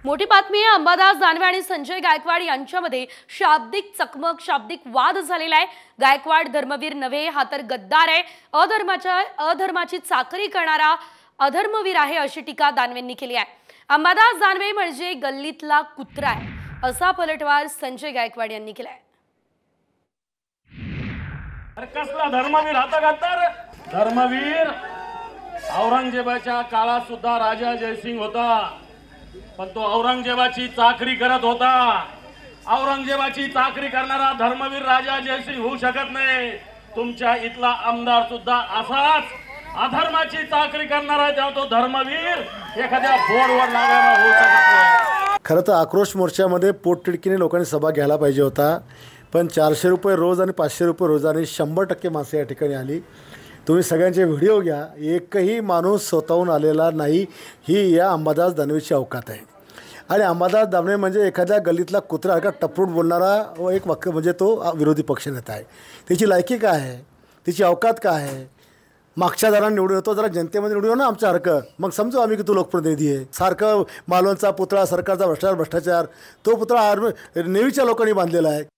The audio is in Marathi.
मोठी बातमी आहे। अंबादास दानवे आणि संजय गायकवाड यांच्यामध्ये शाब्दिक चकमक, शाब्दिक वाद झालेला आहे। गायकवाड धर्मवीर नव्हे, हा तर गद्दार आहे, अधर्माची चाकरी करणारा अधर्मवीर आहे, अशी टीका दानवेंनी केली आहे। अंबादास दानवे म्हणजे गल्लीतला कुत्रा आहे, असा पलटवार संजय गायकवाड यांनी केलाय। अरे कसला धर्मवीर, आता गद्दार धर्मवीर। औरंगजेबाच्या काळात सुद्धा राजा जयसिंग होता, पण तो औरंगजेबाची चाकरी करत होता। औरंगजेबाची चाकरी करणारा धर्मवीर राजा जयसिंग होऊ शकत नाही। तुमच्या इथला आमदार सुद्धा असाच अधर्माची चाकरी करणारा, तेव्हा तो धर्मवीर एखाद्या बोर्डवर लागायला होऊ शकत नाही। खरं तर आक्रोश मोर्चामध्ये पोटतिडकीने लोकांनी सभा घ्यायला पाहिजे होता, पण 400 रुपये रोज आणि 500 रुपये रोजाने 100% माणसं या ठिकाणी आली। तुम्ही सगळ्यांचे व्हिडिओ घ्या, एकही माणूस स्वतःहून आलेला नाही। ही या अंबादास दानवेची अवकात आहे। आणि अंबादास दानवे म्हणजे एखाद्या गल्लीतला कुत्रा का टपरूट बोलणारा व एक वाक्य म्हणजे तो विरोधी पक्षनेता आहे। त्याची लायकी काय आहे, त्याची अवकात काय आहे? मागच्या दाराने निवडून येतो, जरा जनतेमध्ये निवडून ना आमच्यासारखं, मग समजू आम्ही की तू लोकप्रतिनिधी आहे। सारखं मालवणचा पुतळा, सरकारचा भ्रष्टाचार, तो पुतळा नेव्हीच्या लोकांनी बांधलेला आहे।